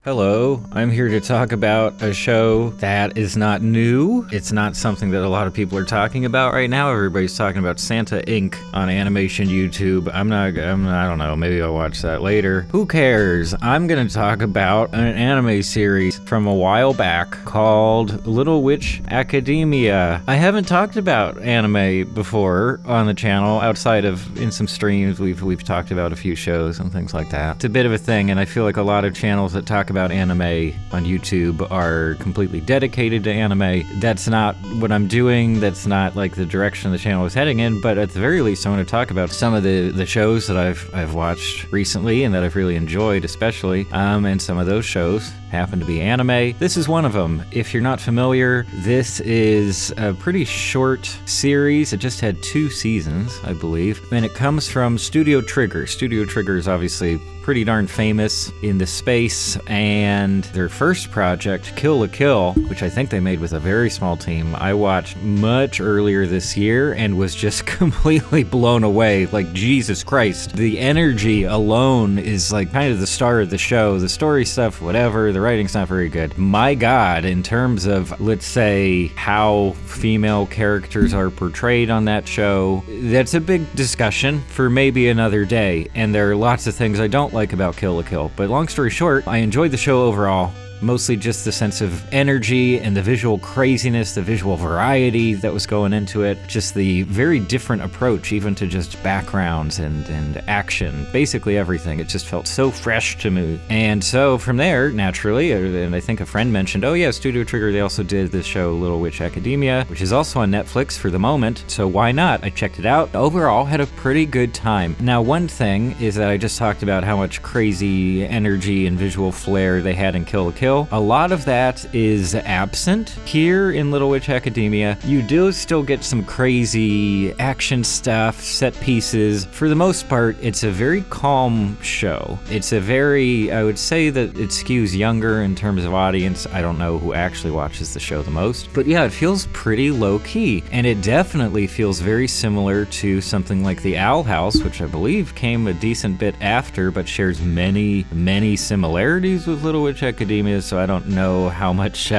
Hello, I'm here to talk about a show that is not new. It's not something that a lot of people are talking about right now. Everybody's talking about Santa Inc. on animation YouTube. I don't know, maybe I'll watch that later. Who cares? I'm gonna talk about an anime series from a while back called Little Witch Academia. I haven't talked about anime before on the channel outside of in some streams. We've talked about a few shows and things like that. It's a bit of a thing, and I feel like a lot of channels that talk about anime on YouTube are completely dedicated to anime. That's not what I'm doing. That's not like the direction the channel is heading in, but at the very least I want to talk about some of the shows that I've watched recently and that I've really enjoyed, especially, and some of those shows happen to be anime. This is one of them. If you're not familiar, this is a pretty short series. It just had 2 seasons, I believe, and it comes from Studio Trigger. Studio Trigger is obviously pretty darn famous in the space, and their first project, Kill la Kill, which I think they made with a very small team, I watched much earlier this year and was just completely blown away. Like, Jesus Christ. The energy alone is like kind of the star of the show. The story stuff, whatever, the writing's not very good. My God, in terms of, let's say, how female characters are portrayed on that show, that's a big discussion for maybe another day, and there are lots of things I don't like about Kill la Kill. But long story short, I enjoyed the show overall. Mostly just the sense of energy and the visual craziness, the visual variety that was going into it. Just the very different approach, even to just backgrounds and action. Basically everything. It just felt so fresh to me. And so from there, naturally, and I think a friend mentioned, oh yeah, Studio Trigger, they also did this show Little Witch Academia, which is also on Netflix for the moment. So why not? I checked it out. Overall, had a pretty good time. Now, one thing is that I just talked about how much crazy energy and visual flair they had in Kill la Kill. A lot of that is absent here in Little Witch Academia. You do still get some crazy action stuff, set pieces. For the most part, it's a very calm show. It's a very, I would say that it skews younger in terms of audience. I don't know who actually watches the show the most, but yeah, it feels pretty low-key, and it definitely feels very similar to something like The Owl House, which I believe came a decent bit after, but shares many similarities with Little Witch Academia. So I don't know how much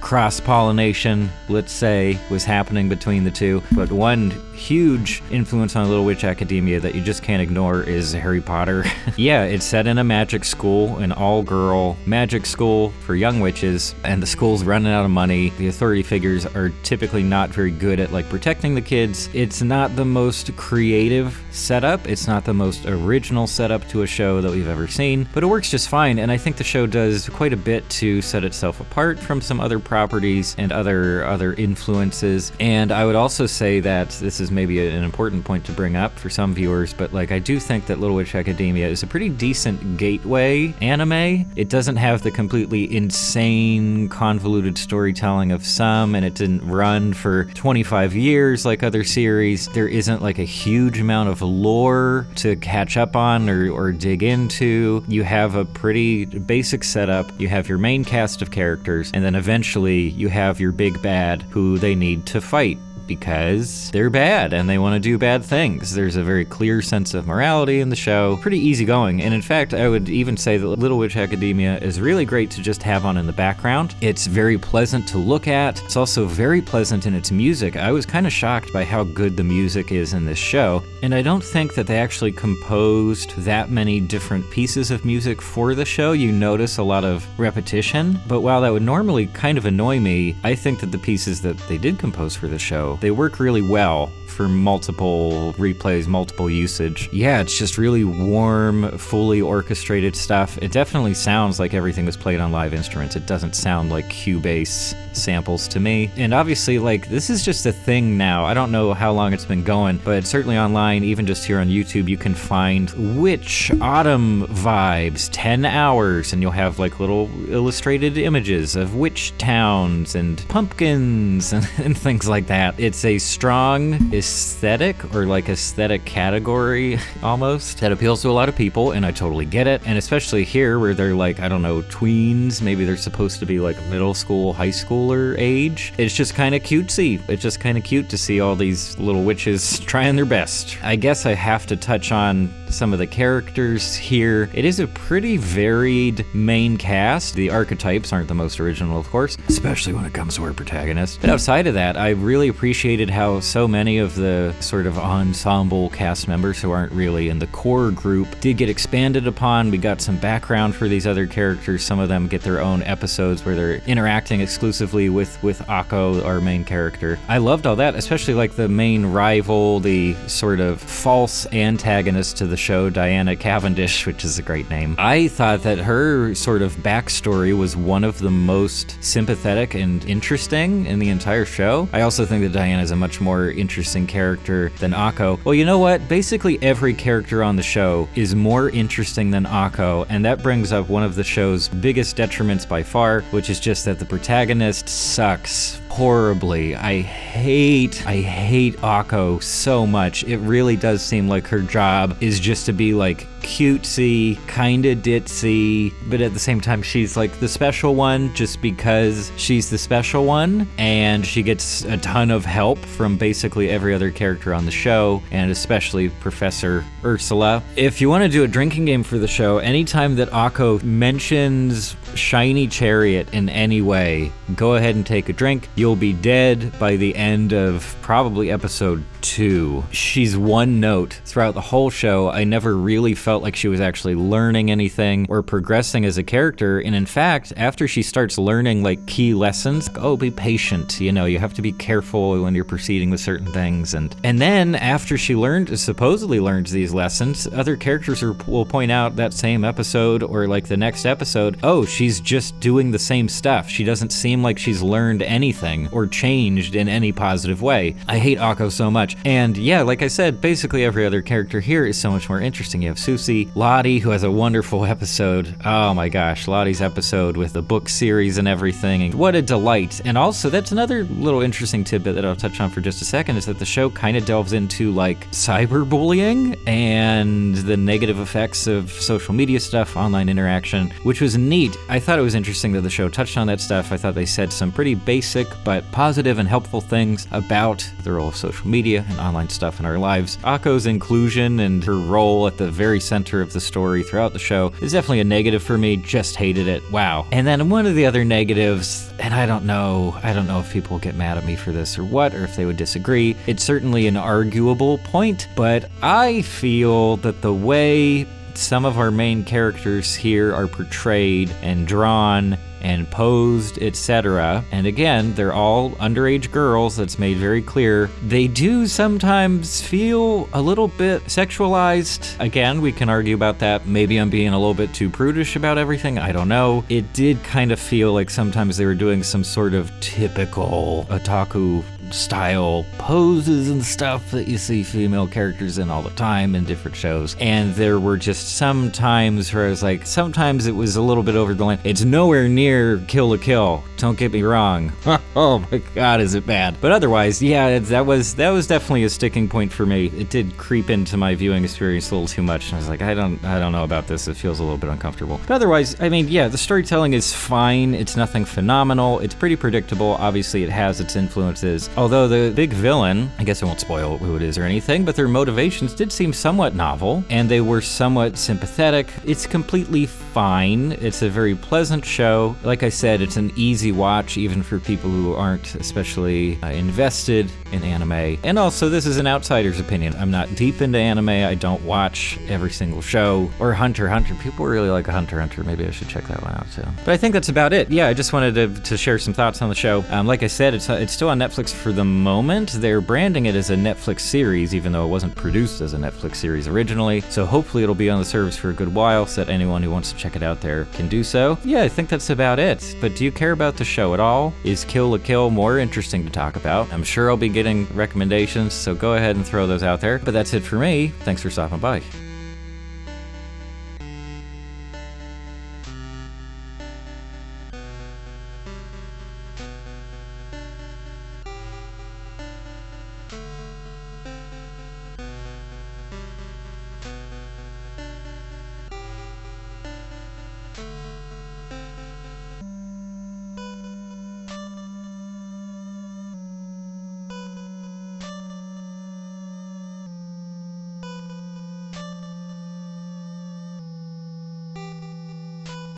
cross-pollination, let's say, was happening between the two. But one huge influence on Little Witch Academia that you just can't ignore is Harry Potter. Yeah, it's set in a magic school, an all-girl magic school for young witches, and the school's running out of money. The authority figures are typically not very good at like protecting the kids. It's not the most creative setup. It's not the most original setup to a show that we've ever seen, but it works just fine, and I think the show does quite a bit to set itself apart from some other properties and other influences. And I would also say that this is maybe an important point to bring up for some viewers, but like I do think that Little Witch Academia is a pretty decent gateway anime. It doesn't have the completely insane, convoluted storytelling of some, and it didn't run for 25 years like other series. There isn't like a huge amount of lore to catch up on or dig into. You have a pretty basic setup. You have your main cast of characters, and then eventually you have your big bad who they need to fight because they're bad and they want to do bad things. There's a very clear sense of morality in the show, pretty easygoing, and in fact I would even say that Little Witch Academia is really great to just have on in the background. It's very pleasant to look at. It's also very pleasant in its music. I was kind of shocked by how good the music is in this show, and I don't think that they actually composed that many different pieces of music for the show. You notice a lot of repetition, but while that would normally kind of annoy me, I think that the pieces that they did compose for the show, they work really well for multiple replays, multiple usage. Yeah, it's just really warm, fully orchestrated stuff. It definitely sounds like everything was played on live instruments. It doesn't sound like Cubase samples to me. And obviously, like, this is just a thing now. I don't know how long it's been going, but certainly online, even just here on YouTube, you can find witch autumn vibes, 10 hours, and you'll have like little illustrated images of witch towns and pumpkins and things like that. It's a strong aesthetic, or like aesthetic category almost, that appeals to a lot of people, and I totally get it. And especially here where they're like, I don't know, tweens, maybe they're supposed to be like middle school, high schooler age. It's just kind of cutesy. It's just kind of cute to see all these little witches trying their best. I guess I have to touch on some of the characters here. It is a pretty varied main cast. The archetypes aren't the most original, of course, especially when it comes to our protagonist. But outside of that, I really appreciated how so many of the sort of ensemble cast members who aren't really in the core group did get expanded upon. We got some background for these other characters. Some of them get their own episodes where they're interacting exclusively with Akko, our main character. I loved all that, especially like the main rival, the sort of false antagonist to the show, Diana Cavendish, which is a great name. I thought that her sort of backstory was one of the most sympathetic and interesting in the entire show. I also think that Diana is a much more interesting character than Akko. Well, you know what? Basically every character on the show is more interesting than Akko, and that brings up one of the show's biggest detriments by far, which is just that the protagonist sucks horribly. I hate Akko so much. It really does seem like her job is just to be like cutesy, kinda ditzy, but at the same time she's like the special one just because she's the special one, and she gets a ton of help from basically every other character on the show, and especially Professor Ursula. If you want to do a drinking game for the show, anytime that Akko mentions Shiny Chariot in any way, go ahead and take a drink. You'll be dead by the end of probably episode 2. She's one note throughout the whole show. I never really felt like she was actually learning anything or progressing as a character, and in fact, after she starts learning like key lessons, be patient, you have to be careful when you're proceeding with certain things, and then after she supposedly learns these lessons, other characters will point out that same episode or like the next episode, she's just doing the same stuff. She doesn't seem like she's learned anything or changed in any positive way. I hate Akko so much. And yeah, like I said, basically every other character here is so much more interesting. You have Susie, Lottie, who has a wonderful episode. Oh my gosh, Lottie's episode with the book series and everything. And what a delight. And also, that's another little interesting tidbit that I'll touch on for just a second, is that the show kind of delves into like cyberbullying and the negative effects of social media stuff, online interaction, which was neat. I thought it was interesting that the show touched on that stuff. I thought they said some pretty basic but positive and helpful things about the role of social media and online stuff in our lives. Akko's inclusion and her role at the very center of the story throughout the show is definitely a negative for me. Just hated it. Wow. And then one of the other negatives, and I don't know if people get mad at me for this or what, or if they would disagree. It's certainly an arguable point, but I feel that the way some of our main characters here are portrayed and drawn and posed, etc. And again, they're all underage girls, that's made very clear. They do sometimes feel a little bit sexualized. Again, we can argue about that. Maybe I'm being a little bit too prudish about everything, I don't know. It did kind of feel like sometimes they were doing some sort of typical otaku style poses and stuff that you see female characters in all the time in different shows. And there were just some times where I was like, sometimes it was a little bit over the line. It's nowhere near Kill la Kill, don't get me wrong. Oh my god, is it bad. But otherwise, yeah, that was definitely a sticking point for me. It did creep into my viewing experience a little too much. I was like, I don't know about this. It feels a little bit uncomfortable. But otherwise, I mean, yeah, the storytelling is fine. It's nothing phenomenal. It's pretty predictable. Obviously, it has its influences. Although the big villain, I guess I won't spoil who it is or anything, but their motivations did seem somewhat novel, and they were somewhat sympathetic. It's completely fine. It's a very pleasant show. Like I said, it's an easy watch, even for people who aren't especially invested in anime. And also, this is an outsider's opinion. I'm not deep into anime. I don't watch every single show. Or Hunter x Hunter. People really like Hunter x Hunter. Maybe I should check that one out too. But I think that's about it. Yeah, I just wanted to share some thoughts on the show. Like I said, it's still on Netflix for the moment. They're branding it as a Netflix series, even though it wasn't produced as a Netflix series originally. So hopefully it'll be on the service for a good while, so that anyone who wants to check it out there can do so. Yeah, I think that's about it. But do you care about the show at all? Is Kill la Kill more interesting to talk about? I'm sure I'll be getting recommendations, so go ahead and throw those out there. But that's it for me. Thanks for stopping by.